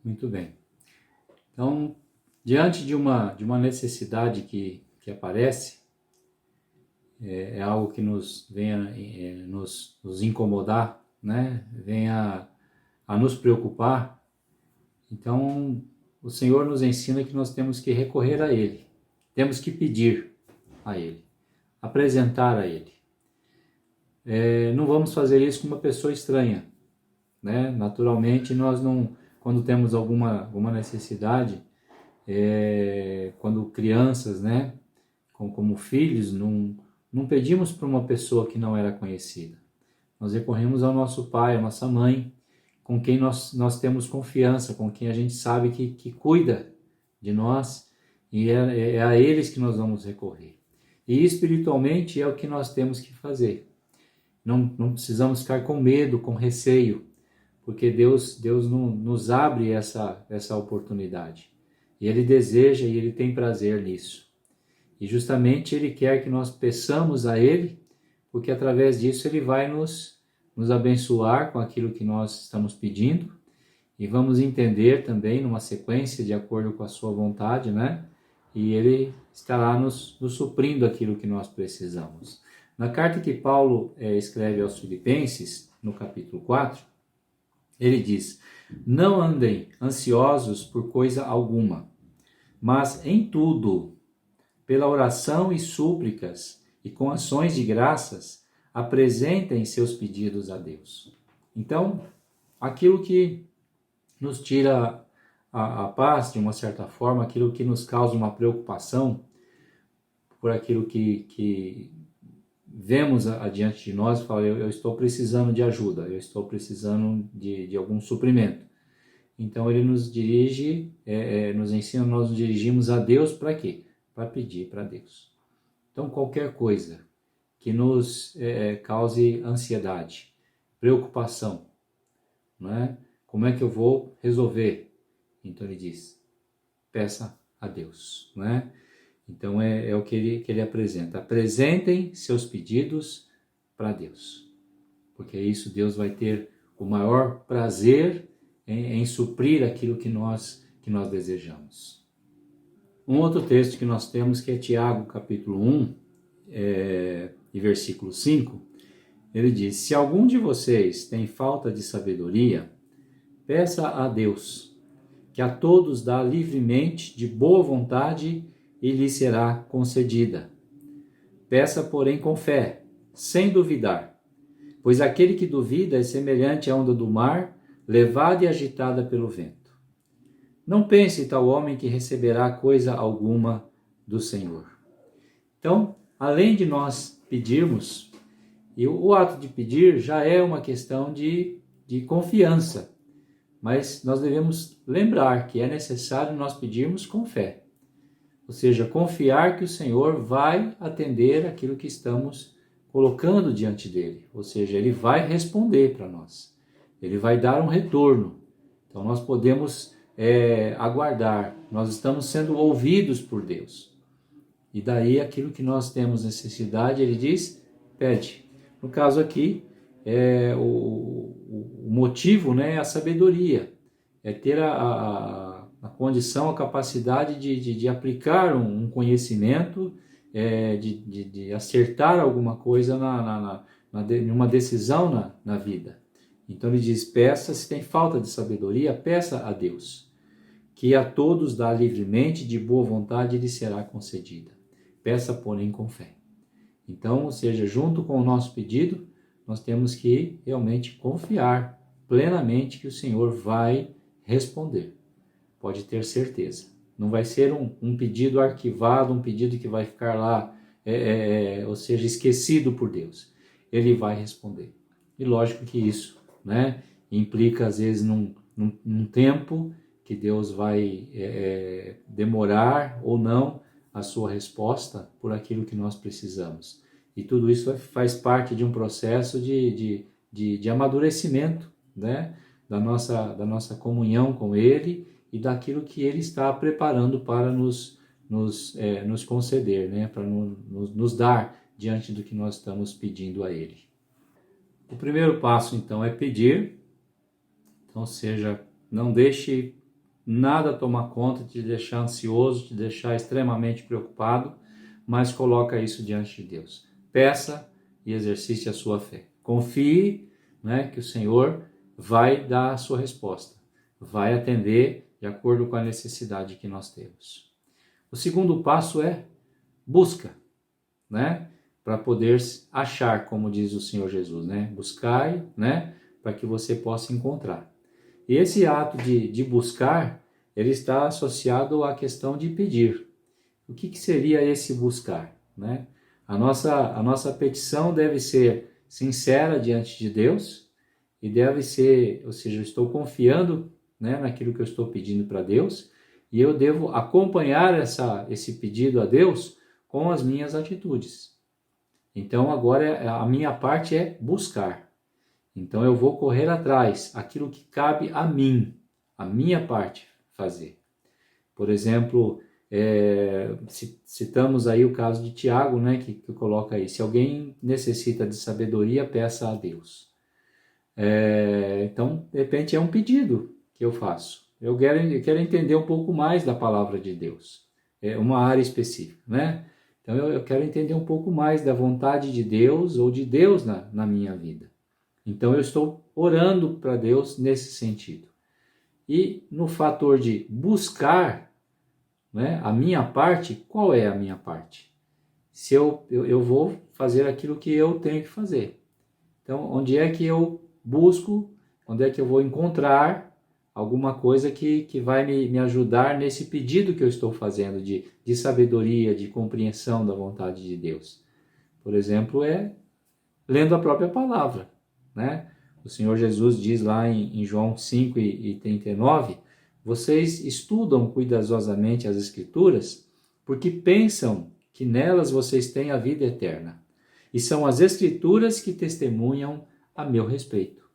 Muito bem. Então, diante de uma necessidade que aparece, é algo que nos venha nos incomodar, né? Venha a nos preocupar. Então, o Senhor nos ensina que nós temos que recorrer a Ele, temos que pedir a Ele, apresentar a Ele. Não vamos fazer isso com uma pessoa estranha, né? Naturalmente, nós não, quando temos alguma necessidade, quando crianças, né, como filhos, não pedimos para uma pessoa que não era conhecida. Nós recorremos ao nosso pai, à nossa mãe, com quem nós temos confiança, com quem a gente sabe que cuida de nós, e é a eles que nós vamos recorrer. E espiritualmente é o que nós temos que fazer. Não precisamos ficar com medo, com receio, porque Deus nos abre essa oportunidade. E Ele deseja e Ele tem prazer nisso. E justamente Ele quer que nós peçamos a Ele, porque através disso Ele vai nos abençoar com aquilo que nós estamos pedindo, e vamos entender também numa sequência de acordo com a sua vontade, né? E Ele estará nos suprindo aquilo que nós precisamos. Na carta que Paulo escreve aos Filipenses, no capítulo 4, ele diz: não andem ansiosos por coisa alguma, mas em tudo, pela oração e súplicas e com ações de graças, apresentem seus pedidos a Deus. Então, aquilo que nos tira a paz, de uma certa forma, aquilo que nos causa uma preocupação por aquilo que vemos adiante de nós, fala, eu estou precisando de ajuda, eu estou precisando de algum suprimento. Então ele nos dirige, nos ensina, nós nos dirigimos a Deus para quê? Para pedir para Deus. Então qualquer coisa que nos cause ansiedade, preocupação, não é? Como é que eu vou resolver? Então ele diz, peça a Deus, não é? Então é o que ele apresenta. Apresentem seus pedidos para Deus, porque isso Deus vai ter o maior prazer em suprir aquilo que nós desejamos. Um outro texto que nós temos, que é Tiago, capítulo 1, e versículo 5, ele diz: se algum de vocês tem falta de sabedoria, peça a Deus, que a todos dá livremente, de boa vontade, e lhe será concedida. Peça, porém, com fé, sem duvidar, pois aquele que duvida é semelhante à onda do mar, levada e agitada pelo vento. Não pense tal homem que receberá coisa alguma do Senhor. Então, além de nós pedirmos, e o ato de pedir já é uma questão de confiança, mas nós devemos lembrar que é necessário nós pedirmos com fé. Ou seja, confiar que o Senhor vai atender aquilo que estamos colocando diante dele. Ou seja, ele vai responder para nós. Ele vai dar um retorno. Então nós podemos aguardar. Nós estamos sendo ouvidos por Deus. E daí aquilo que nós temos necessidade, ele diz, pede. No caso aqui, o motivo, né, é a sabedoria. É ter a condição, a capacidade de aplicar um conhecimento, de acertar alguma coisa numa decisão na vida. Então ele diz, peça, se tem falta de sabedoria, peça a Deus, que a todos dá livremente, de boa vontade lhe será concedida. Peça, porém, com fé. Então, ou seja, junto com o nosso pedido, nós temos que realmente confiar plenamente que o Senhor vai responder. Pode ter certeza. Não vai ser um pedido arquivado, um pedido que vai ficar lá, ou seja, esquecido por Deus. Ele vai responder. E lógico que isso, né, implica às vezes num tempo que Deus vai demorar ou não a sua resposta por aquilo que nós precisamos. E tudo isso faz parte de um processo de amadurecimento, né, da nossa comunhão com Ele e daquilo que Ele está preparando para nos conceder, né, para nos dar diante do que nós estamos pedindo a Ele. O primeiro passo, então, é pedir. Então, seja, não deixe nada tomar conta, te deixar ansioso, te deixar extremamente preocupado, mas coloca isso diante de Deus. Peça e exercite a sua fé. Confie, né, que o Senhor vai dar a sua resposta, vai atender de acordo com a necessidade que nós temos. O segundo passo é busca, né, para poder achar, como diz o Senhor Jesus, né, buscai, né, para que você possa encontrar. E esse ato de buscar, ele está associado à questão de pedir. O que seria esse buscar, né? A nossa petição deve ser sincera diante de Deus e deve ser, ou seja, eu estou confiando, né, naquilo que eu estou pedindo para Deus e eu devo acompanhar esse pedido a Deus com as minhas atitudes. Então agora a minha parte é buscar. Então eu vou correr atrás, aquilo que cabe a mim, a minha parte fazer. Por exemplo, citamos aí o caso de Tiago, né, que coloca aí, se alguém necessita de sabedoria, peça a Deus. Então, de repente é um pedido que eu faço. Eu quero entender um pouco mais da palavra de Deus. É uma área específica, né? Então eu quero entender um pouco mais da vontade de Deus ou de Deus na minha vida. Então eu estou orando para Deus nesse sentido. E no fator de buscar, né, a minha parte, qual é a minha parte? Se eu vou fazer aquilo que eu tenho que fazer. Então, onde é que eu busco, onde é que eu vou encontrar alguma coisa que vai me ajudar nesse pedido que eu estou fazendo de sabedoria, de compreensão da vontade de Deus? Por exemplo, lendo a própria palavra, né? O Senhor Jesus diz lá em João 5 e 39, vocês estudam cuidadosamente as Escrituras porque pensam que nelas vocês têm a vida eterna. E são as Escrituras que testemunham a meu respeito.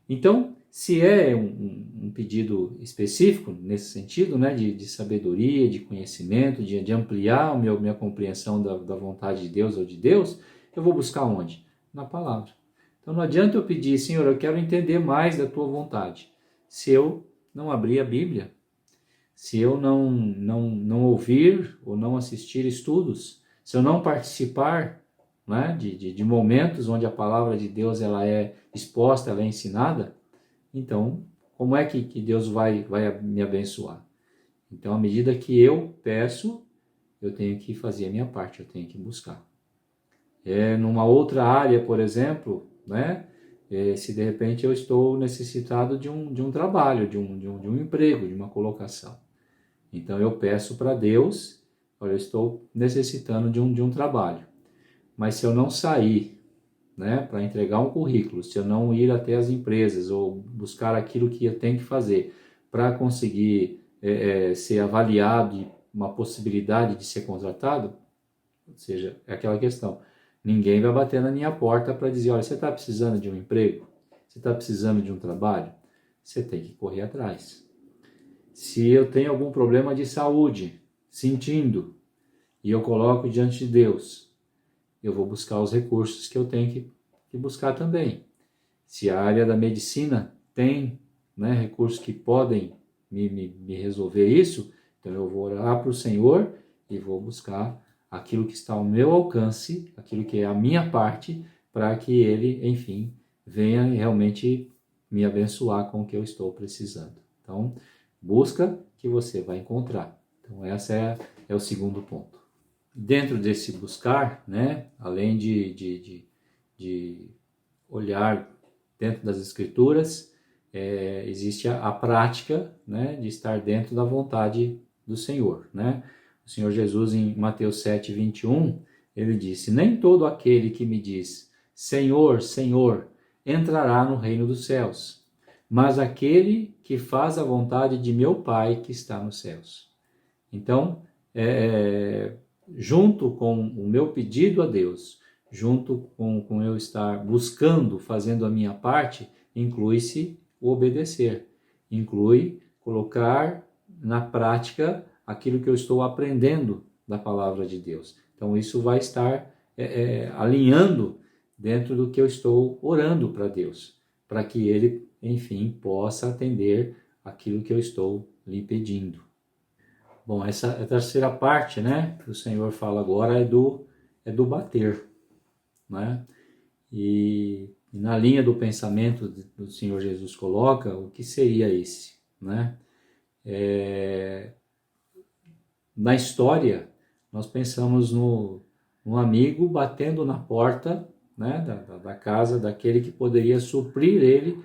Então, se é um pedido específico nesse sentido, né, de sabedoria, de conhecimento, de ampliar minha compreensão da vontade de Deus ou de Deus, eu vou buscar onde? Na palavra. Então não adianta eu pedir, Senhor, eu quero entender mais da tua vontade, se eu não abrir a Bíblia, se eu não ouvir ou não assistir estudos, se eu não participar, né, de momentos onde a palavra de Deus ela é exposta, ela é ensinada, então como é que Deus vai me abençoar? Então, à medida que eu peço, eu tenho que fazer a minha parte, eu tenho que buscar. Numa outra área, por exemplo, né, se de repente eu estou necessitado de um trabalho, de um emprego, de uma colocação. Então eu peço para Deus, olha, eu estou necessitando de um trabalho. Mas se eu não sair, né, para entregar um currículo, se eu não ir até as empresas ou buscar aquilo que eu tenho que fazer para conseguir ser avaliado e uma possibilidade de ser contratado, ou seja, é aquela questão, ninguém vai bater na minha porta para dizer, olha, você está precisando de um emprego? Você está precisando de um trabalho? Você tem que correr atrás. Se eu tenho algum problema de saúde, sentindo, e eu coloco diante de Deus, eu vou buscar os recursos que eu tenho que buscar também. Se a área da medicina tem, né, recursos que podem me resolver isso, então eu vou orar para o Senhor e vou buscar aquilo que está ao meu alcance, aquilo que é a minha parte, para que Ele, enfim, venha realmente me abençoar com o que eu estou precisando. Então, busca que você vai encontrar. Então, esse é o segundo ponto. Dentro desse buscar, né, além de olhar dentro das Escrituras, existe a prática, né, de estar dentro da vontade do Senhor, né? O Senhor Jesus, em Mateus 7, 21, ele disse, nem todo aquele que me diz, Senhor, Senhor, entrará no reino dos céus, mas aquele que faz a vontade de meu Pai que está nos céus. Então, junto com o meu pedido a Deus, junto com eu estar buscando, fazendo a minha parte, inclui-se o obedecer, inclui colocar na prática aquilo que eu estou aprendendo da palavra de Deus. Então isso vai estar alinhando dentro do que eu estou orando para Deus, para que Ele, enfim, possa atender aquilo que eu estou lhe pedindo. Bom, essa é a terceira parte, né, que o Senhor fala agora é do bater, né? E na linha do pensamento do Senhor Jesus coloca, o que seria esse, né? Na história, nós pensamos no amigo batendo na porta, né, da casa daquele que poderia suprir ele,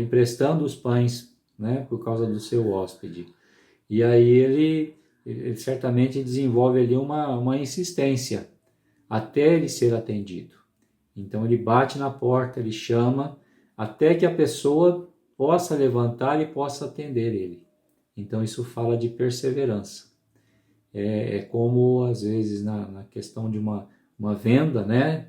emprestando os pães, né, por causa do seu hóspede. E aí ele certamente desenvolve ali uma insistência até ele ser atendido. Então ele bate na porta, ele chama, até que a pessoa possa levantar e possa atender ele. Então isso fala de perseverança. É como às vezes na questão de uma venda, né,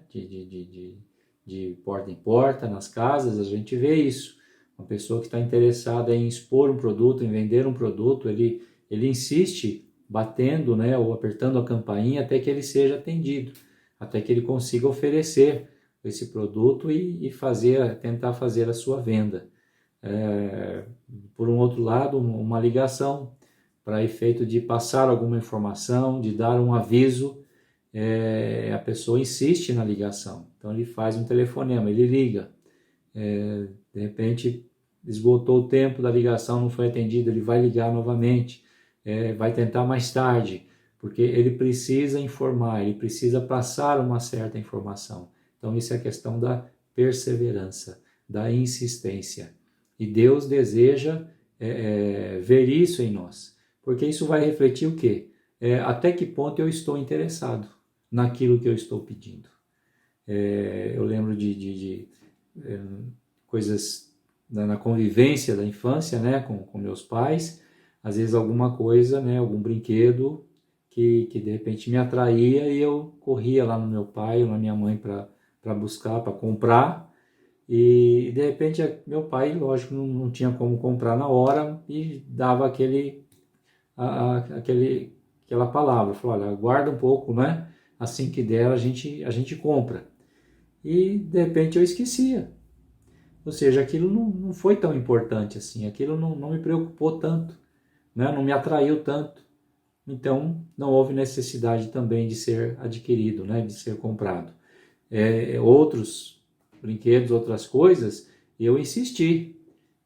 de porta em porta, nas casas, a gente vê isso. Uma pessoa que está interessada em expor um produto, em vender um produto, ele insiste batendo, né, ou apertando a campainha até que ele seja atendido, até que ele consiga oferecer esse produto e tentar fazer a sua venda. Por um outro lado, uma ligação para efeito de passar alguma informação, de dar um aviso, a pessoa insiste na ligação. Então ele faz um telefonema, ele liga, de repente esgotou o tempo da ligação, não foi atendido, ele vai ligar novamente, vai tentar mais tarde, porque ele precisa informar, ele precisa passar uma certa informação. Então isso é a questão da perseverança, da insistência. E Deus deseja ver isso em nós, porque isso vai refletir o quê? Até que ponto eu estou interessado naquilo que eu estou pedindo. Eu lembro de coisas na convivência da infância, né, com meus pais, às vezes alguma coisa, né, algum brinquedo que de repente me atraía e eu corria lá no meu pai ou na minha mãe para buscar, para comprar, e de repente meu pai, lógico, não tinha como comprar na hora e dava aquela palavra, falou, olha, aguarda um pouco, né? Assim que der a gente compra. E de repente eu esquecia. Ou seja, aquilo não foi tão importante assim, aquilo não me preocupou tanto, né? Não me atraiu tanto. Então não houve necessidade também de ser adquirido, né? De ser comprado. Outros brinquedos, outras coisas, eu insisti.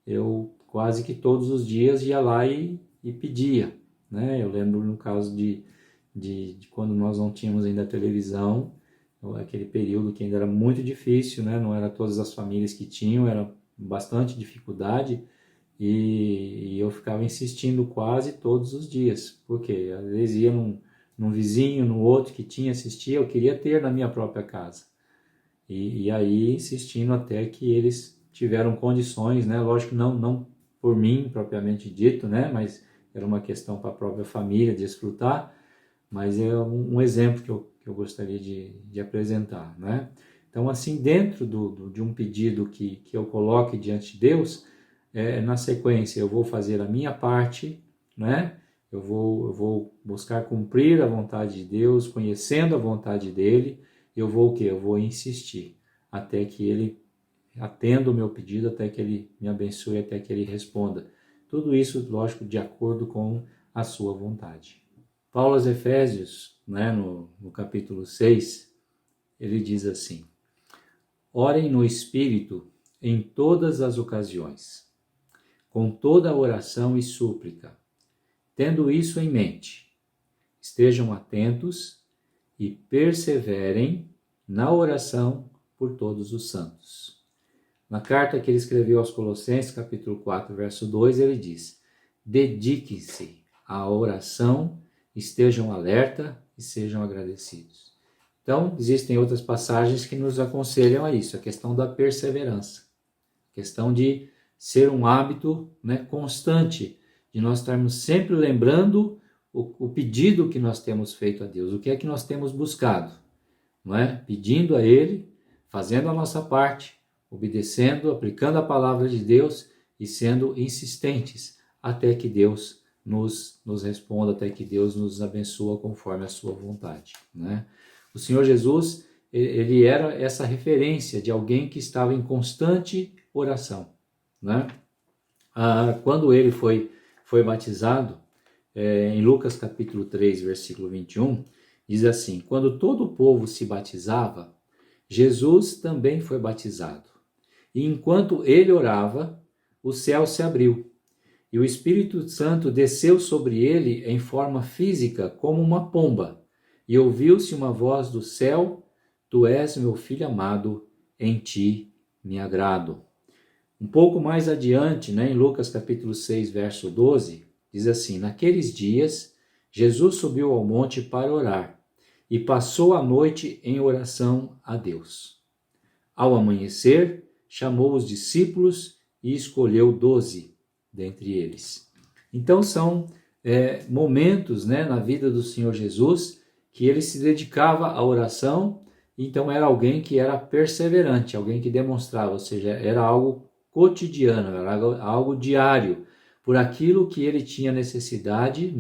Eu quase que todos os dias ia lá e pedia, né? Eu lembro no caso de quando nós não tínhamos ainda televisão, aquele período que ainda era muito difícil, né? Não era todas as famílias que tinham, era bastante dificuldade, e eu ficava insistindo quase todos os dias, porque às vezes ia num vizinho, no outro que tinha, assistia, eu queria ter na minha própria casa. E aí insistindo até que eles tiveram condições, né? Lógico, não por mim propriamente dito, né? Mas era uma questão para a própria família desfrutar, mas é um exemplo que eu gostaria de apresentar, né? Então, assim, dentro de um pedido que eu coloque diante de Deus, na sequência eu vou fazer a minha parte, né? Eu vou buscar cumprir a vontade de Deus, conhecendo a vontade dele, eu vou o quê? Eu vou insistir até que ele atenda o meu pedido, até que ele me abençoe, até que ele responda. Tudo isso, lógico, de acordo com a sua vontade. Paulo aos Efésios, né, no capítulo 6, ele diz assim: orem no Espírito em todas as ocasiões, com toda oração e súplica. Tendo isso em mente, estejam atentos e perseverem na oração por todos os santos. Na carta que ele escreveu aos Colossenses, capítulo 4, verso 2, ele diz: dediquem-se à oração, estejam alerta e sejam agradecidos. Então, existem outras passagens que nos aconselham a isso, a questão da perseverança, a questão de ser um hábito, né, constante, de nós estarmos sempre lembrando o pedido que nós temos feito a Deus, o que é que nós temos buscado, não é? Pedindo a Ele, fazendo a nossa parte, obedecendo, aplicando a palavra de Deus e sendo insistentes até que Deus nos responda, até que Deus nos abençoe conforme a sua vontade, né? O Senhor Jesus, ele era essa referência de alguém que estava em constante oração, né? Quando ele foi foi batizado, em Lucas capítulo 3, versículo 21, diz assim: quando todo o povo se batizava, Jesus também foi batizado. E enquanto ele orava, o céu se abriu, e o Espírito Santo desceu sobre ele em forma física, como uma pomba, e ouviu-se uma voz do céu: Tu és meu filho amado, em ti me agrado. Um pouco mais adiante, em Lucas capítulo 6, verso 12, diz assim: naqueles dias, Jesus subiu ao monte para orar, e passou a noite em oração a Deus. Ao amanhecer, chamou os discípulos e escolheu 12 dentre eles. Então são momentos, na vida do Senhor Jesus que ele se dedicava à oração. Então era alguém que era perseverante, alguém que demonstrava, ou seja, era algo cotidiano, era algo diário, por aquilo que ele tinha necessidade,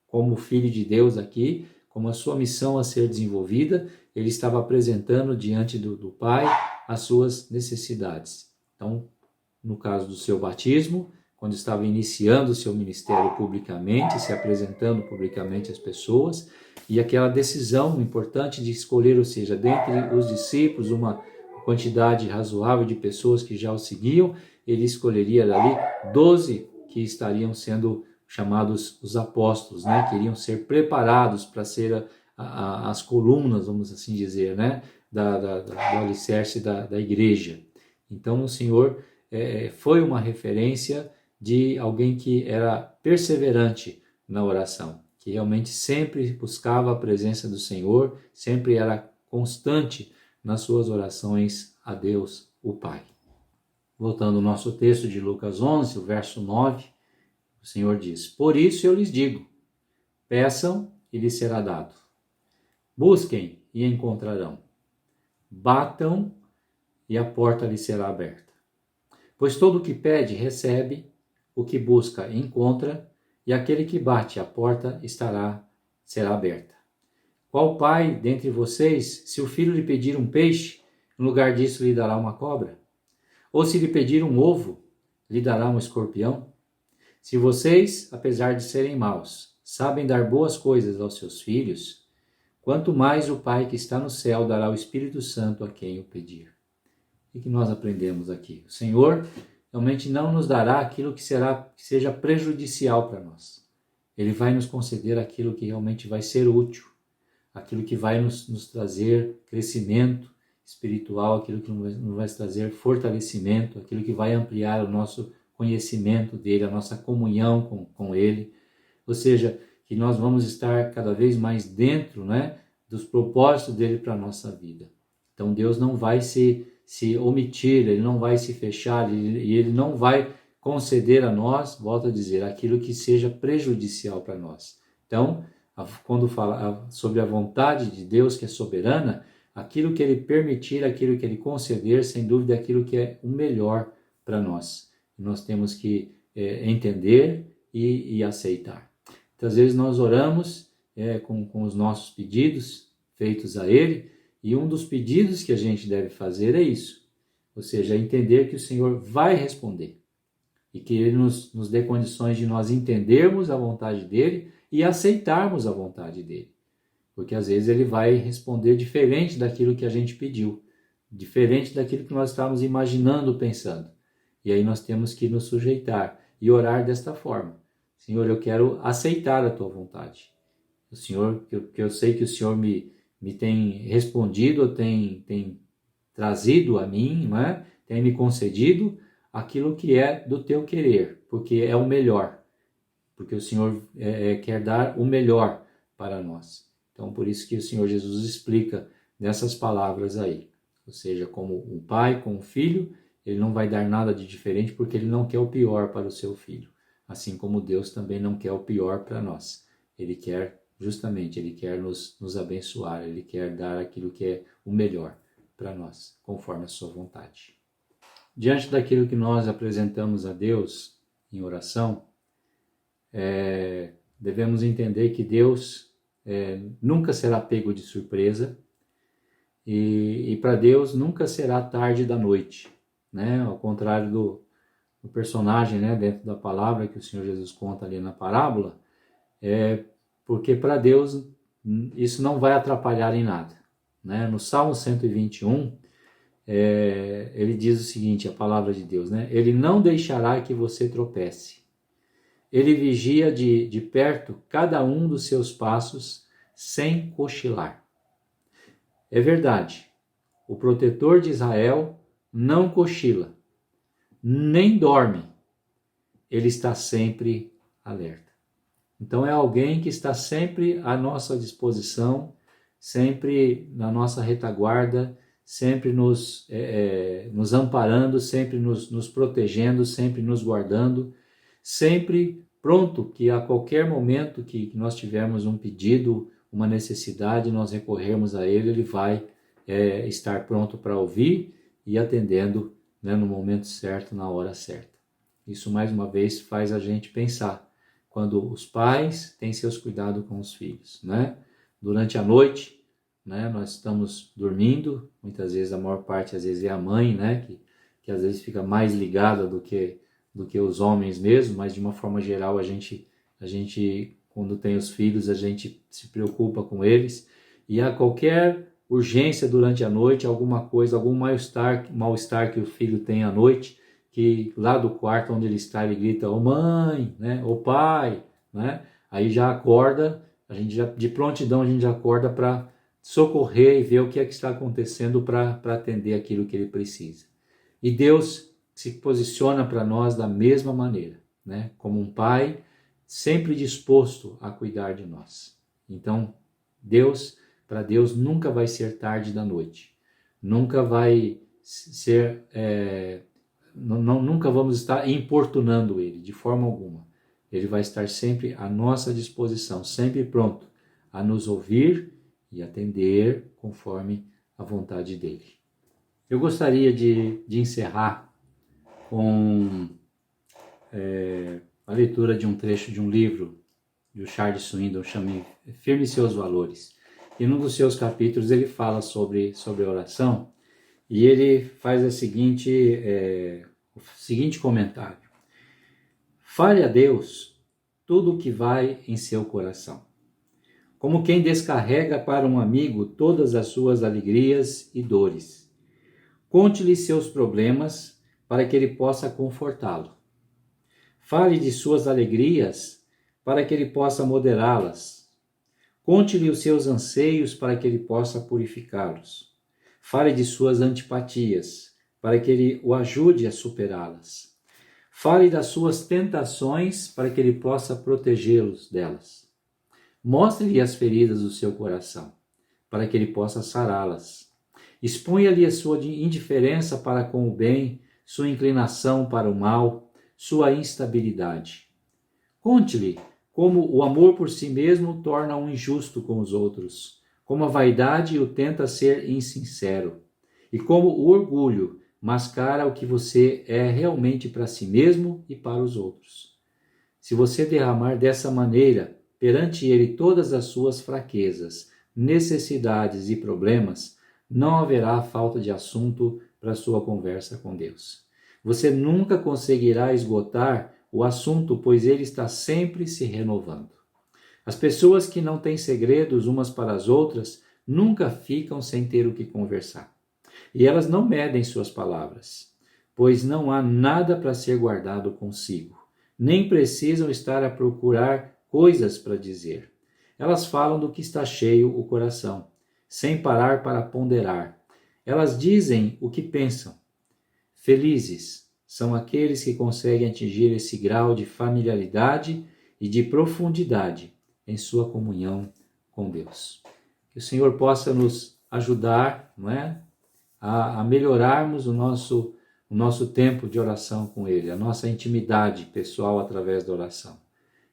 como filho de Deus aqui, como a sua missão a ser desenvolvida, ele estava apresentando diante do Pai as suas necessidades. Então, no caso do seu batismo, quando estava iniciando o seu ministério publicamente, se apresentando publicamente às pessoas, e aquela decisão importante de escolher, ou seja, dentre os discípulos, uma quantidade razoável de pessoas que já o seguiam, ele escolheria dali 12 que estariam sendo chamados os apóstolos, que iriam ser preparados para ser as colunas, vamos assim dizer, do alicerce da igreja. Então o Senhor foi uma referência de alguém que era perseverante na oração, que realmente sempre buscava a presença do Senhor, sempre era constante nas suas orações a Deus, o Pai. Voltando ao nosso texto de Lucas 11, o verso 9, o Senhor diz: por isso eu lhes digo, peçam e lhes será dado. Busquem e encontrarão. Batam e a porta lhes será aberta. Pois todo o que pede, recebe, o que busca, encontra, e aquele que bate, a porta será aberta. Qual pai dentre vocês, se o filho lhe pedir um peixe, em lugar disso lhe dará uma cobra? Ou se lhe pedir um ovo, lhe dará um escorpião? Se vocês, apesar de serem maus, sabem dar boas coisas aos seus filhos, quanto mais o Pai que está no céu dará o Espírito Santo a quem o pedir. O que nós aprendemos aqui? O Senhor realmente não nos dará aquilo que seja prejudicial para nós. Ele vai nos conceder aquilo que realmente vai ser útil, aquilo que vai nos trazer crescimento espiritual, aquilo que nos vai trazer fortalecimento, aquilo que vai ampliar o nosso conhecimento dele, a nossa comunhão com ele. Ou seja, que nós vamos estar cada vez mais dentro, dos propósitos dele para a nossa vida. Então Deus não vai se omitir, ele não vai se fechar, e ele não vai conceder a nós, volto a dizer, aquilo que seja prejudicial para nós. Então, quando fala sobre a vontade de Deus que é soberana, aquilo que ele permitir, aquilo que ele conceder, sem dúvida, é aquilo que é o melhor para nós. Nós temos que entender e aceitar. Então, às vezes nós oramos com os nossos pedidos feitos a ele, e um dos pedidos que a gente deve fazer é isso, ou seja, entender que o Senhor vai responder e que ele nos dê condições de nós entendermos a vontade dele e aceitarmos a vontade dele, porque às vezes ele vai responder diferente daquilo que a gente pediu, diferente daquilo que nós estávamos imaginando, pensando, e aí nós temos que nos sujeitar e orar desta forma: Senhor, eu quero aceitar a tua vontade. O Senhor, que eu sei que o Senhor me tem respondido, tem trazido a mim, tem me concedido aquilo que é do teu querer, porque é o melhor, porque o Senhor quer dar o melhor para nós. Então, por isso que o Senhor Jesus explica nessas palavras aí, ou seja, como um pai com um filho, ele não vai dar nada de diferente, porque ele não quer o pior para o seu filho, assim como Deus também não quer o pior para nós. Ele quer nos abençoar, ele quer dar aquilo que é o melhor para nós, conforme a sua vontade. Diante daquilo que nós apresentamos a Deus em oração, devemos entender que Deus nunca será pego de surpresa, e para Deus nunca será tarde da noite, ao contrário o personagem, né, dentro da palavra que o Senhor Jesus conta ali na parábola, porque para Deus isso não vai atrapalhar em nada, né? No Salmo 121, ele diz o seguinte, a palavra de Deus, né? Ele não deixará que você tropece. Ele vigia de perto cada um dos seus passos sem cochilar. É verdade, o protetor de Israel não cochila, nem dorme. Ele está sempre alerta. Então é alguém que está sempre à nossa disposição, sempre na nossa retaguarda, sempre nos amparando, sempre nos protegendo, sempre nos guardando, sempre pronto que a qualquer momento que nós tivermos um pedido, uma necessidade, nós recorrermos a Ele, Ele vai estar pronto para ouvir e atendendo, né, no momento certo, na hora certa. Isso mais uma vez faz a gente pensar quando os pais têm seus cuidados com os filhos, né? Durante a noite, né, nós estamos dormindo, muitas vezes, a maior parte às vezes é a mãe, né, que às vezes fica mais ligada do que os homens mesmo, mas de uma forma geral a gente quando tem os filhos, a gente se preocupa com eles, e a qualquer urgência durante a noite, alguma coisa, algum mal-estar que o filho tem à noite, que lá do quarto onde ele está, ele grita, ô mãe, né, ô pai, né, aí já acorda, a gente já, de prontidão a gente já acorda para socorrer e ver o que é que está acontecendo para atender aquilo que ele precisa. E Deus se posiciona para nós da mesma maneira, né, como um pai sempre disposto a cuidar de nós. Então, para Deus nunca vai ser tarde da noite, nunca vai ser... nunca vamos estar importunando Ele, de forma alguma. Ele vai estar sempre à nossa disposição, sempre pronto a nos ouvir e atender conforme a vontade dEle. Eu gostaria de encerrar com a leitura de um trecho de um livro do Charles Swindoll, chama Firme Seus Valores. E num dos seus capítulos ele fala sobre a oração, e ele faz o seguinte comentário. Fale a Deus tudo o que vai em seu coração, como quem descarrega para um amigo todas as suas alegrias e dores. Conte-lhe seus problemas para que ele possa confortá-lo. Fale de suas alegrias para que ele possa moderá-las. Conte-lhe os seus anseios para que ele possa purificá-los. Fale de suas antipatias, para que ele o ajude a superá-las. Fale das suas tentações, para que ele possa protegê-los delas. Mostre-lhe as feridas do seu coração, para que ele possa sará-las. Exponha-lhe a sua indiferença para com o bem, sua inclinação para o mal, sua instabilidade. Conte-lhe como o amor por si mesmo torna um injusto com os outros, como a vaidade o tenta ser insincero, e como o orgulho mascara o que você é realmente para si mesmo e para os outros. Se você derramar dessa maneira perante ele todas as suas fraquezas, necessidades e problemas, não haverá falta de assunto para sua conversa com Deus. Você nunca conseguirá esgotar o assunto, pois ele está sempre se renovando. As pessoas que não têm segredos umas para as outras nunca ficam sem ter o que conversar. E elas não medem suas palavras, pois não há nada para ser guardado consigo. Nem precisam estar a procurar coisas para dizer. Elas falam do que está cheio o coração, sem parar para ponderar. Elas dizem o que pensam. Felizes são aqueles que conseguem atingir esse grau de familiaridade e de profundidade em sua comunhão com Deus. Que o Senhor possa nos ajudar, não é, a melhorarmos o nosso tempo de oração com Ele, a nossa intimidade pessoal através da oração.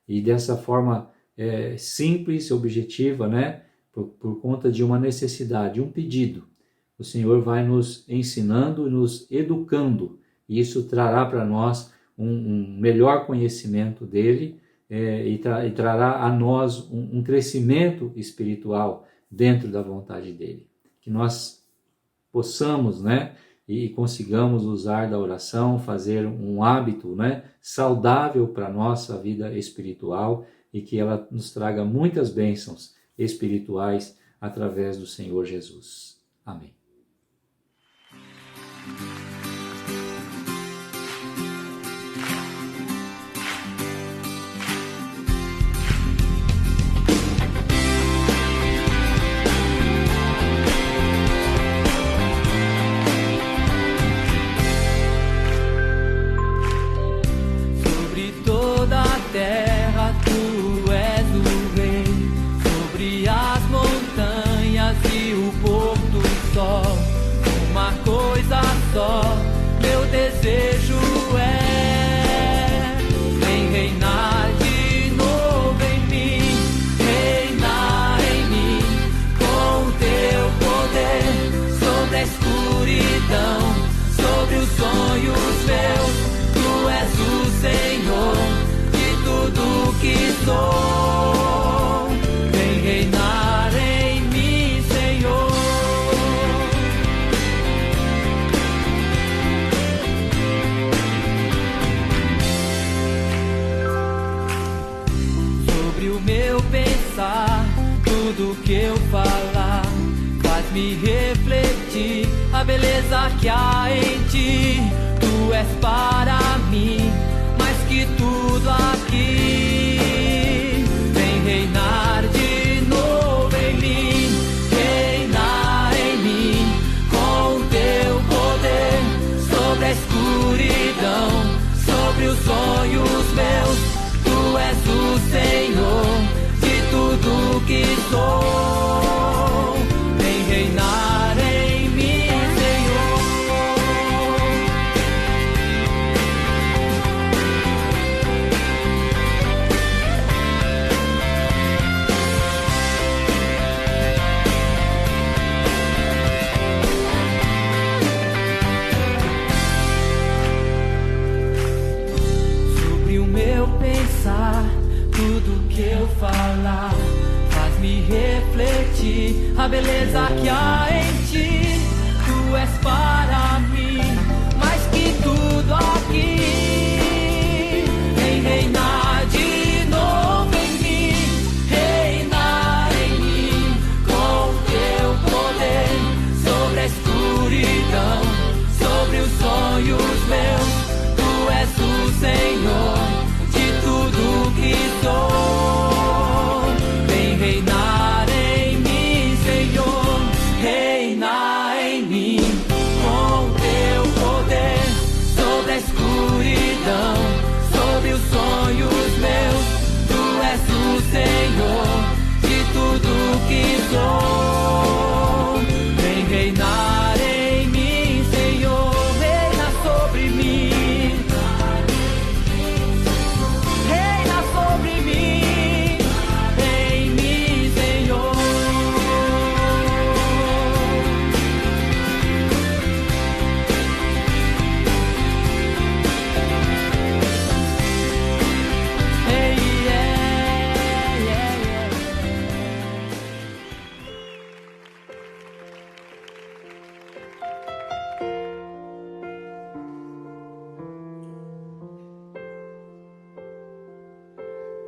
E dessa forma simples, objetiva, né, por conta de uma necessidade, um pedido, o Senhor vai nos ensinando e nos educando, e isso trará para nós um melhor conhecimento dEle, e trará a nós um crescimento espiritual dentro da vontade dEle. Que nós possamos, né, e consigamos usar da oração, fazer um hábito, né, saudável para a nossa vida espiritual e que ela nos traga muitas bênçãos espirituais através do Senhor Jesus. Amém. Terra, tu és o rei, sobre as montanhas e o pôr do sol. Uma coisa só, meu desejo é: vem reinar de novo em mim, reinar em mim, com teu poder, sobre a escuridão, sobre os sonhos meus. Tu és o Senhor tudo que sou, vem reinar em mim, Senhor. Sobre o meu pensar, tudo que eu falar, faz-me refletir a beleza que há em ti. Tu és para mim mais que tudo aqui. Vem reinar de novo em mim, reinar em mim, com teu poder, sobre a escuridão, sobre os sonhos meus. Tu és o Senhor de tudo que sou. Vem reinar em mim, Senhor. Tudo que eu falar faz-me refletir a beleza que há em ti. Tu és para mim mais que tudo aqui. Vem reinar de novo em mim, reinar em mim, com teu poder, sobre a escuridão, sobre os sonhos meus. Tu és o Senhor tudo que sou, vem reinar em mim, Senhor, reinar em mim, com teu poder, sobre a escuridão, sobre os sonhos meus. Tu és o Senhor de tudo que sou, vem reinar em mim, Senhor, reina sobre mim.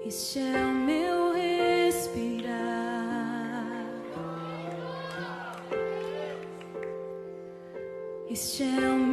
Este é o meu respirar, este é o meu